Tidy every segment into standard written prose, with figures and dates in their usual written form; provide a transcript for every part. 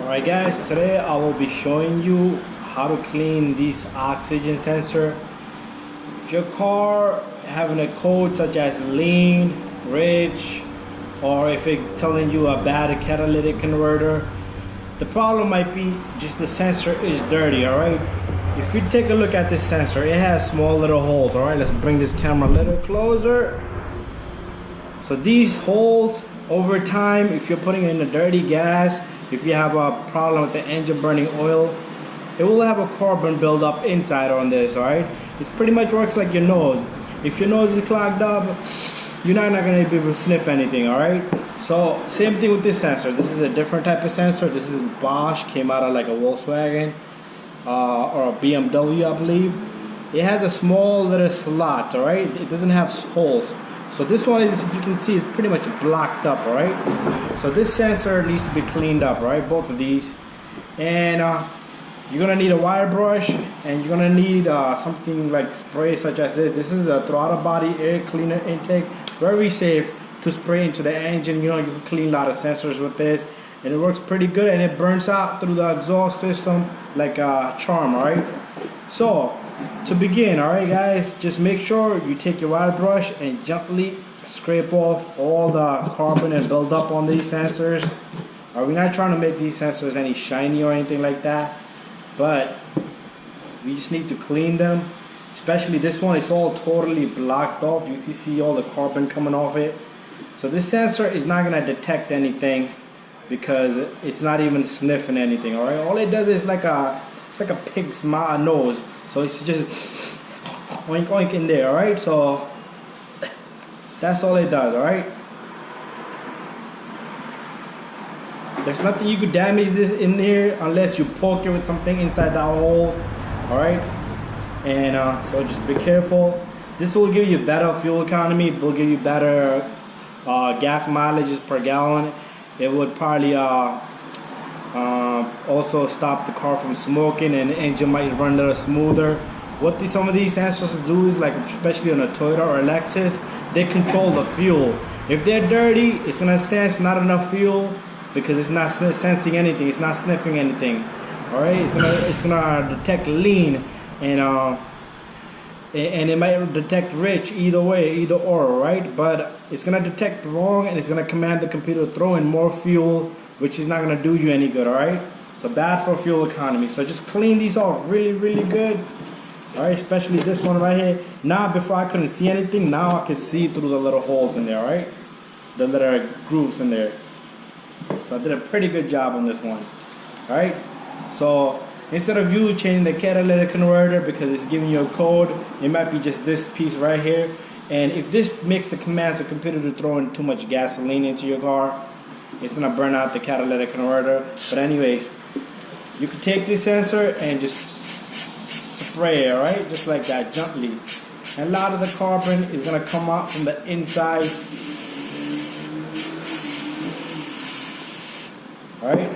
Alright guys, today I will be showing you how to clean this oxygen sensor. If your car having a code such as lean, rich, or if it's telling you a bad catalytic converter, the problem might be just the sensor is dirty. Alright, if you take a look at this sensor, it has small little holes. Alright, let's bring this camera a little closer. So these holes, over time, if you're putting in a dirty gas, if you have a problem with the engine burning oil, it will have a carbon buildup inside on this. Alright, it pretty much works like your nose. If your nose is clogged up, you're not going to be able to sniff anything. Alright, so same thing with this sensor. This is a different type of sensor. This is Bosch, came out of like a Volkswagen or a BMW, I believe. It has a small little slot. Alright, it doesn't have holes. So this one is, if you can see, is pretty much blocked up. Alright, so this sensor needs to be cleaned up. Right, both of these, and you're gonna need a wire brush, and you're gonna need something like spray such as this. This is a throttle body air cleaner intake, very safe to spray into the engine. You know, you can clean a lot of sensors with this, and it works pretty good, and it burns out through the exhaust system like a charm. Alright, so to begin, alright guys, just make sure you take your wire brush and gently scrape off all the carbon and build up on these sensors. We're not trying to make these sensors any shiny or anything like that, but we just need to clean them. Especially this one, it's all totally blocked off. You can see all the carbon coming off it. So this sensor is not going to detect anything because it's not even sniffing anything. Alright, all it does is it's like a pig's nose. So it's just oink oink in there. Alright, so that's all it does. Alright, there's nothing you could damage this in here unless you poke it with something inside that hole. Alright, and so just be careful. This will give you better fuel economy. It will give you better gas mileages per gallon. It would probably also stop the car from smoking, and the engine might run a little smoother. What some of these sensors do is, like especially on a Toyota or a Lexus, they control the fuel. If they're dirty, it's gonna sense not enough fuel because it's not sensing anything, it's not sniffing anything. Alright, it's gonna detect lean, and it might detect rich, either way, either or, right? But it's gonna detect wrong, and it's gonna command the computer to throw in more fuel, which is not gonna do you any good. Alright, so bad for fuel economy. So just clean these off really good. Alright, especially this one right here. Now, before I couldn't see anything, now I can see through the little holes in there. Alright, the little grooves in there. So I did a pretty good job on this one. Alright, so instead of you changing the catalytic converter because it's giving you a code, it might be just this piece right here. And if this makes the commands the computer to throw in too much gasoline into your car, it's gonna burn out the catalytic converter. But anyways, you can take this sensor and just spray it, alright, just like that, gently. And a lot of the carbon is gonna come out from the inside. Alright,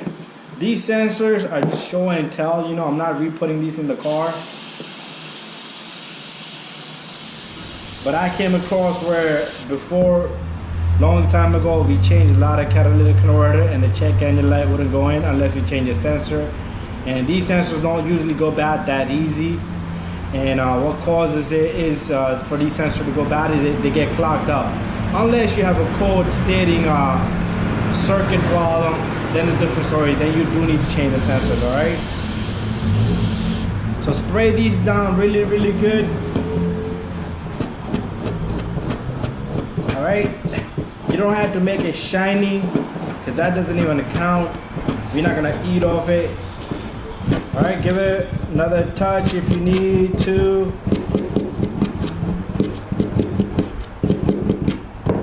these sensors are just show and tell. You know, I'm not re-putting these in the car. But I came across where before, long time ago, we changed a lot of catalytic converter and the check engine light wouldn't go in unless we change the sensor. And these sensors don't usually go bad that easy. And what causes it is for these sensors to go bad is they get clogged up. Unless you have a code stating circuit problem, then a different story. Then you do need to change the sensors. Alright, so spray these down really good. Alright, you don't have to make it shiny because that doesn't even count. We're not gonna eat off it. Alright, give it another touch if you need to.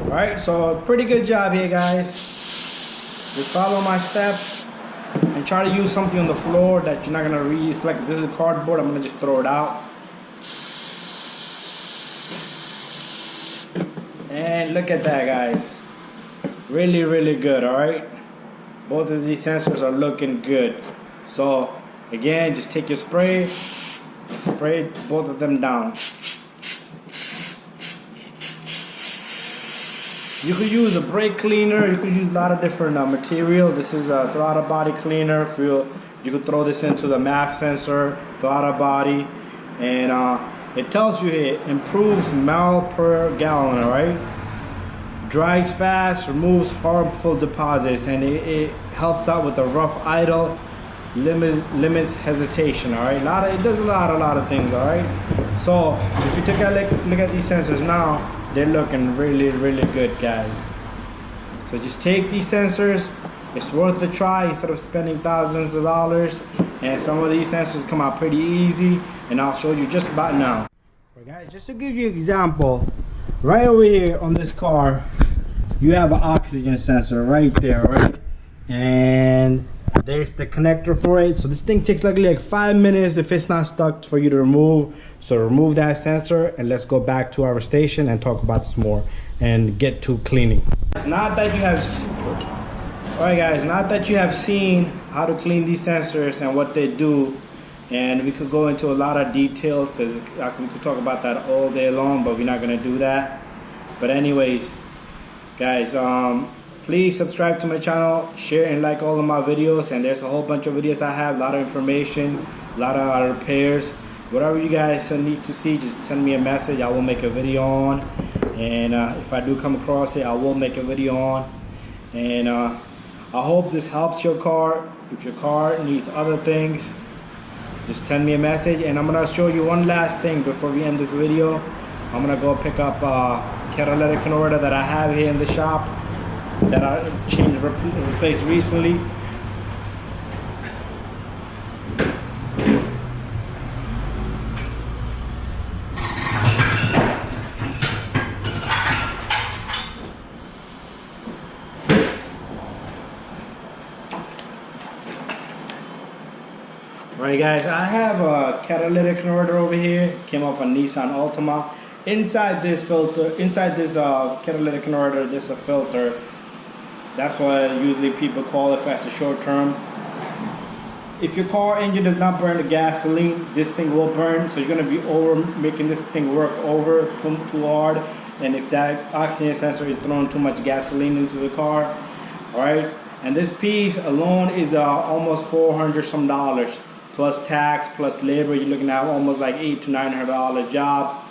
Alright, so pretty good job here, guys. Just follow my steps and try to use something on the floor that you're not gonna reuse. Like this is cardboard, I'm gonna just throw it out. And look at that, guys. Really good. Alright, both of these sensors are looking good. So again, just take your spray, spray both of them down. You could use a brake cleaner. You could use a lot of different material. This is a throttle body cleaner. You could throw this into the MAF sensor, throttle body, and it tells you it improves mile per gallon. All right, dries fast, removes harmful deposits, and it helps out with the rough idle, limits hesitation. All right, it does a lot of things. All right, so if you take a look at these sensors now, they're looking really good, guys. So just take these sensors. It's worth the try instead of spending thousands of dollars. And some of these sensors come out pretty easy, and I'll show you just about now. Right, guys, just to give you an example, right over here on this car, you have an oxygen sensor right there, right? And there's the connector for it. So this thing takes like 5 minutes if it's not stuck for you to remove. So remove that sensor, and let's go back to our station and talk about this more and get to cleaning. It's not that you have, alright guys, not that you have seen how to clean these sensors and what they do, and we could go into a lot of details because we could talk about that all day long, but we're not going to do that. But anyways, guys, please subscribe to my channel, share and like all of my videos, and there's a whole bunch of videos I have, a lot of information, a lot of repairs. Whatever you guys need to see, just send me a message. I will make a video on, and if I do come across it, I will make a video on. And I hope this helps your car. If your car needs other things, just send me a message. And I'm gonna show you one last thing before we end this video. I'm gonna go pick up a catalytic converter that I have here in the shop that I replaced recently. Alright guys, I have a catalytic converter over here. Came off a Nissan Altima. Inside this filter, inside this catalytic converter, there's a filter. That's what usually people call it as a short term. If your car engine does not burn the gasoline, this thing will burn. So you're gonna be making this thing work over too hard. And if that oxygen sensor is throwing too much gasoline into the car, alright. And this piece alone is almost $400 some dollars. Plus tax, plus labor, you're looking at almost like $800 to $900 job.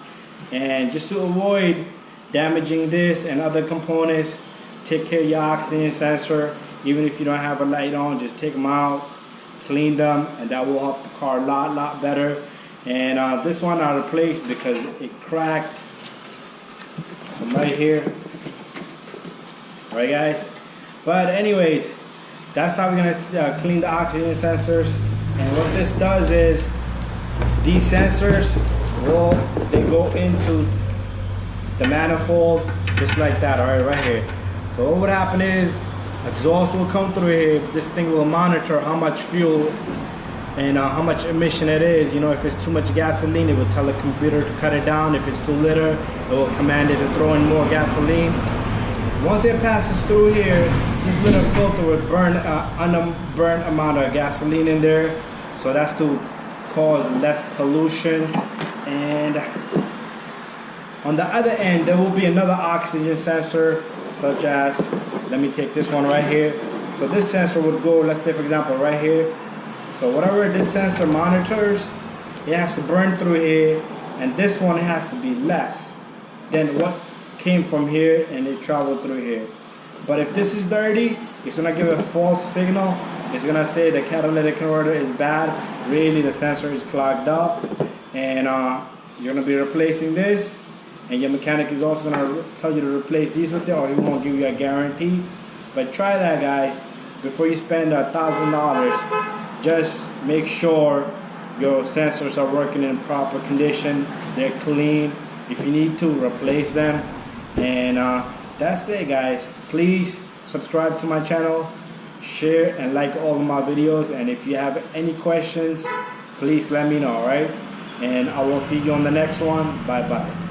And just to avoid damaging this and other components, take care of your oxygen sensor. Even if you don't have a light on, just take them out, clean them, and that will help the car a lot better. And this one I replaced because it cracked from right here. Alright guys, but anyways, that's how we're gonna clean the oxygen sensors. And what this does is, these sensors they go into the manifold just like that, alright, right here. So what would happen is, exhaust will come through here. This thing will monitor how much fuel and how much emission it is. You know, if it's too much gasoline, it will tell the computer to cut it down. If it's too little, it will command it to throw in more gasoline. Once it passes through here, this little filter will burn an unburned amount of gasoline in there. So that's to cause less pollution. And on the other end, there will be another oxygen sensor, such as, let me take this one right here. So this sensor would go, let's say for example, right here. So whatever this sensor monitors, it has to burn through here, and this one has to be less than what came from here and it traveled through here. But if this is dirty, it's gonna give a false signal. It's gonna say the catalytic converter is bad. Really, the sensor is clogged up, and you're gonna be replacing this. And your mechanic is also gonna tell you to replace these with it, or he won't give you a guarantee. But try that, guys. Before you spend $1,000, just make sure your sensors are working in proper condition. They're clean. If you need to, replace them. And that's it, guys. Please subscribe to my channel, share and like all of my videos, and if you have any questions, please let me know, alright? And I will see you on the next one. Bye bye.